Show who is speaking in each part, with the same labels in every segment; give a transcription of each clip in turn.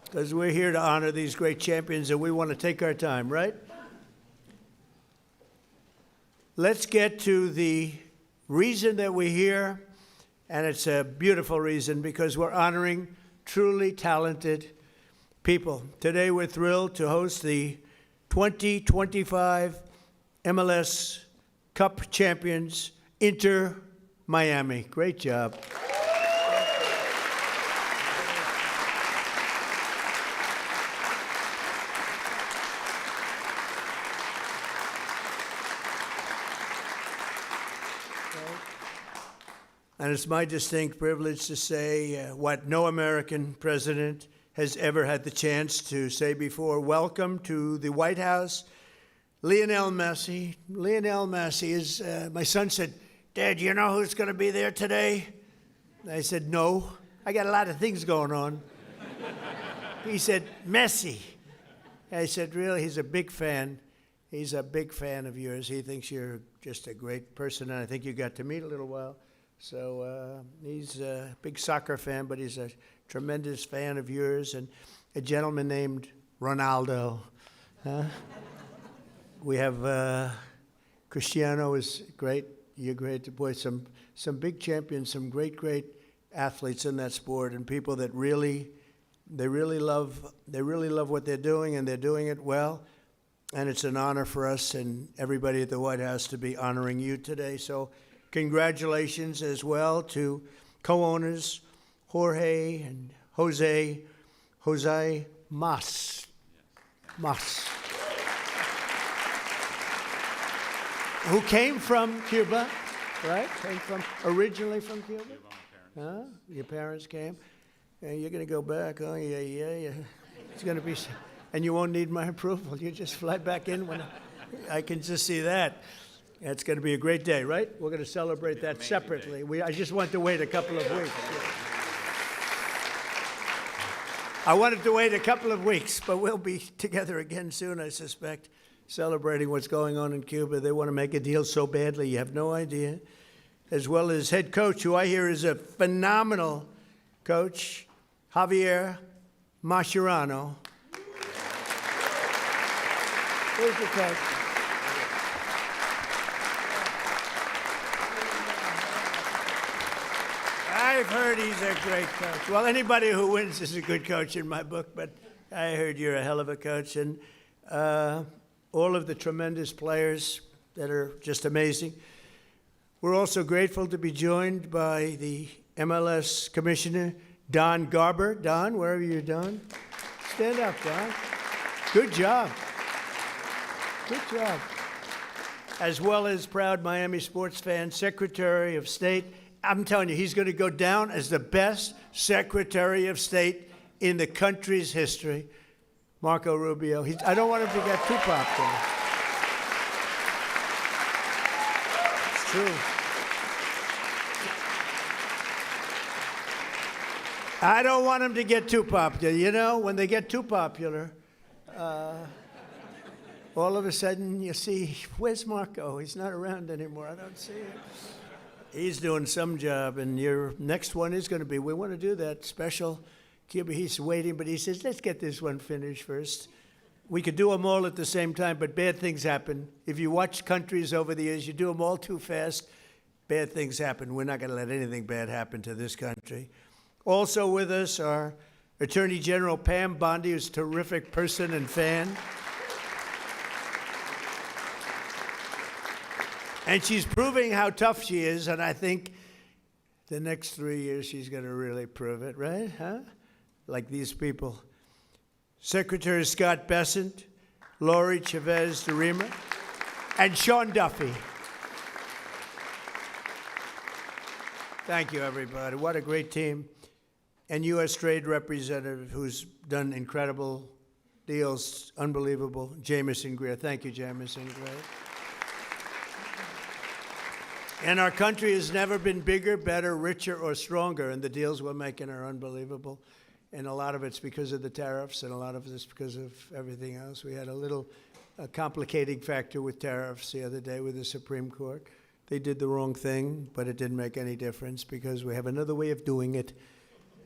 Speaker 1: because we're here to honor these great champions, and we want to take our time, right? Let's get to the reason that we're here, and it's a beautiful reason because we're honoring truly talented people. Today, we're thrilled to host the 2025 MLS Cup champions, Inter Miami. Great job. And it's my distinct privilege to say what no American president has ever had the chance to say before. Welcome to the White House, Lionel Messi. Lionel Messi is, my son said, "Dad, you know who's going to be there today?" I said, "No, I got a lot of things going on." He said, "Messi." I said, "Really?" He's a big fan. He's a big fan of yours. He thinks you're just a great person, and I think you got to meet a little while. So he's a big soccer fan, but he's a tremendous fan of yours, and a gentleman named Ronaldo. We have Cristiano is great. You're great. Boy, some big champions, some great athletes in that sport, and people that really love what they're doing, and they're doing it well. And it's an honor for us and everybody at the White House to be honoring you today. So congratulations as well to co-owners Jorge and Jose Mas, who came from Cuba, right? Originally from Cuba? Huh? Your parents came? And you're going to go back, oh, yeah. It's going to be, and you won't need my approval. You just fly back in when I can just see that. It's going to be a great day, right? We're going to celebrate that separately. I just want to wait a couple of weeks. I wanted to wait a couple of weeks, but we'll be together again soon, I suspect, celebrating what's going on in Cuba. They want to make a deal so badly, you have no idea. As well as head coach, who I hear is a phenomenal coach, Javier Mascherano. Where's the coach? I've heard he's a great coach. Well, anybody who wins is a good coach in my book, but I heard you're a hell of a coach. And all of the tremendous players that are just amazing. We're also grateful to be joined by the MLS Commissioner, Don Garber. Don, wherever you're, Don. Stand up, Don. Good job. Good job. As well as proud Miami sports fan, Secretary of State. I'm telling you, he's going to go down as the best Secretary of State in the country's history, Marco Rubio. I don't want him to get too popular. It's true. I don't want him to get too popular. You know, when they get too popular, all of a sudden you see, where's Marco? He's not around anymore. I don't see him. He's doing some job, and your next one is going to be, we want to do that special Cuba. He's waiting, but he says, let's get this one finished first. We could do them all at the same time, but bad things happen. If you watch countries over the years, you do them all too fast, bad things happen. We're not going to let anything bad happen to this country. Also with us are Attorney General Pam Bondi, who's a terrific person and fan. And she's proving how tough she is, and I think the next 3 years she's going to really prove it, right? Huh? Like these people. Secretary Scott Bessent, Lori Chavez de Rima, and Sean Duffy. Thank you, everybody. What a great team. And U.S. Trade Representative, who's done incredible deals, unbelievable, Jamison Greer. Thank you, Jamison Greer. And our country has never been bigger, better, richer, or stronger, and the deals we're making are unbelievable. And a lot of it's because of the tariffs, and a lot of it's because of everything else. We had a little complicating factor with tariffs the other day with the Supreme Court. They did the wrong thing, but it didn't make any difference because we have another way of doing it.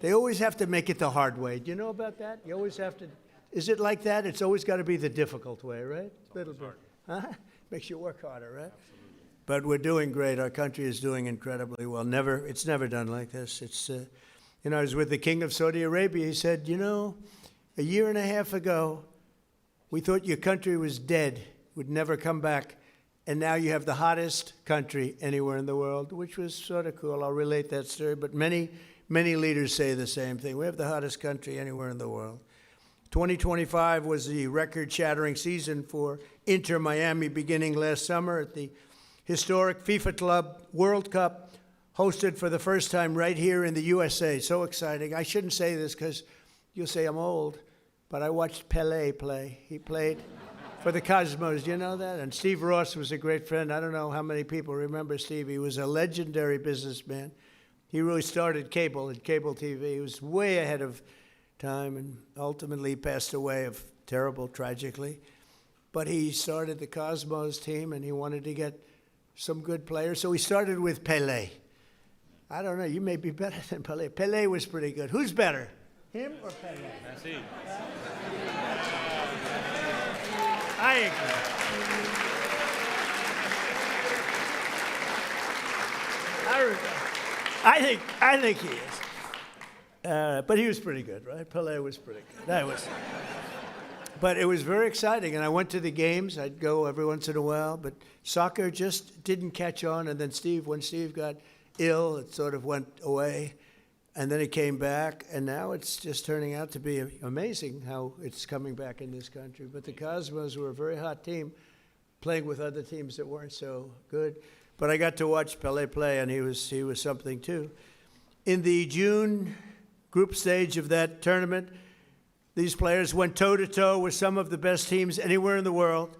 Speaker 1: They always have to make it the hard way. Do you know about that? You always have to. Is it like that? It's always got to be the difficult way, right? A little bit. Huh? Makes you work harder, right? But we're doing great. Our country is doing incredibly well. It's never done like this. I was with the King of Saudi Arabia. He said, a year and a half ago, we thought your country was dead, would never come back. And now you have the hottest country anywhere in the world, which was sort of cool. I'll relate that story. But many leaders say the same thing. We have the hottest country anywhere in the world. 2025 was the record-shattering season for Inter Miami beginning last summer at the historic FIFA Club World Cup, hosted for the first time right here in the USA. So exciting. I shouldn't say this because you'll say I'm old, but I watched Pelé play. He played for the Cosmos. Do you know that? And Steve Ross was a great friend. I don't know how many people remember Steve. He was a legendary businessman. He really started cable TV. He was way ahead of time and ultimately passed away tragically. But he started the Cosmos team and he wanted to get some good players. So he started with Pelé. I don't know, you may be better than Pelé. Pelé was pretty good. Who's better, him or Pelé?
Speaker 2: Messi.
Speaker 1: I agree. I think he is. But he was pretty good, right? Pelé was pretty good. But it was very exciting, and I went to the games. I'd go every once in a while, but soccer just didn't catch on. And then when Steve got ill, it sort of went away, and then it came back, and now it's just turning out to be amazing how it's coming back in this country. But the Cosmos were a very hot team, playing with other teams that weren't so good. But I got to watch Pelé play, and he was something too. In the June group stage of that tournament, these players went toe-to-toe with some of the best teams anywhere in the world.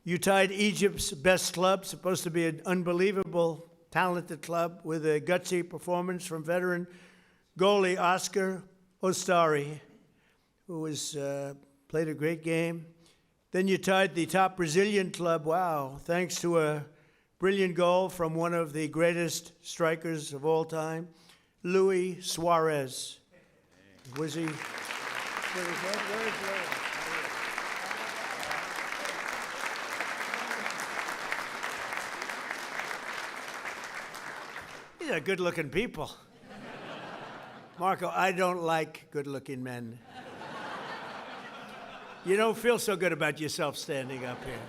Speaker 1: You tied Egypt's best club, supposed to be an unbelievable, talented club, with a gutsy performance from veteran goalie Oscar Ostari, who played a great game. Then you tied the top Brazilian club, wow, thanks to a brilliant goal from one of the greatest strikers of all time, Luis Suarez. Was he? These are good-looking people. Marco, I don't like good-looking men. You don't feel so good about yourself standing up here.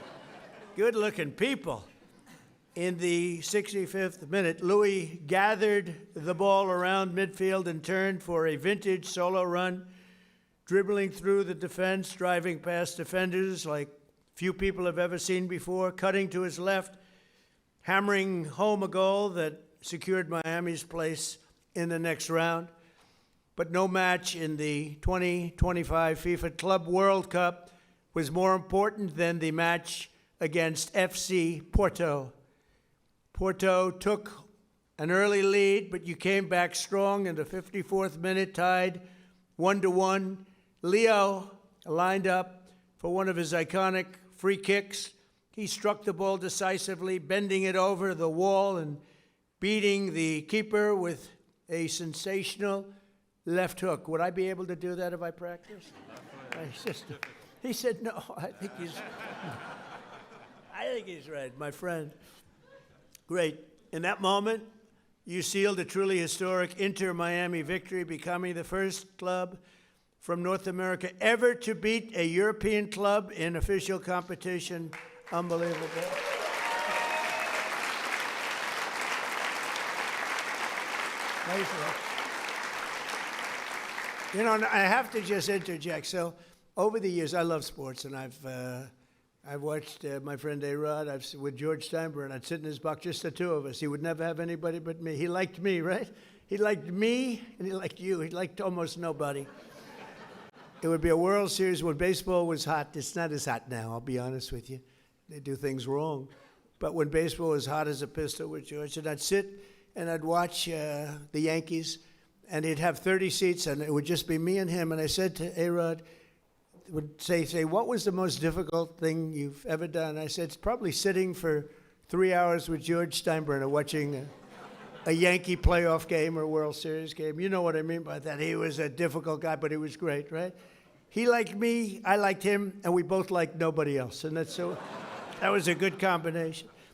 Speaker 1: Good-looking people. In the 65th minute, Louis gathered the ball around midfield and turned for a vintage solo run, dribbling through the defense, driving past defenders like few people have ever seen before, cutting to his left, hammering home a goal that secured Miami's place in the next round. But no match in the 2025 FIFA Club World Cup was more important than the match against FC Porto. Porto took an early lead, but you came back strong in the 54th minute, tied 1-1. Leo lined up for one of his iconic free kicks. He struck the ball decisively, bending it over the wall and beating the keeper with a sensational left hook. Would I be able to do that if I practiced? He said, no, I think he's right, my friend. Great. In that moment, you sealed a truly historic Inter-Miami victory, becoming the first club from North America ever to beat a European club in official competition. Unbelievable. You know, I have to just interject. So, over the years, I love sports, and I've watched my friend A-Rod. With George Steinbrenner, I'd sit in his box, just the two of us. He would never have anybody but me. He liked me, right? He liked me, and he liked you. He liked almost nobody. It would be a World Series when baseball was hot. It's not as hot now, I'll be honest with you. They do things wrong. But when baseball was hot as a pistol with George, and I'd sit and I'd watch the Yankees, and he'd have 30 seats, and it would just be me and him. And I said to A-Rod, would say, what was the most difficult thing you've ever done? I said, it's probably sitting for 3 hours with George Steinbrenner watching a Yankee playoff game or World Series game. You know what I mean by that. He was a difficult guy, but he was great, right? He liked me, I liked him, and we both liked nobody else. And that was a good combination.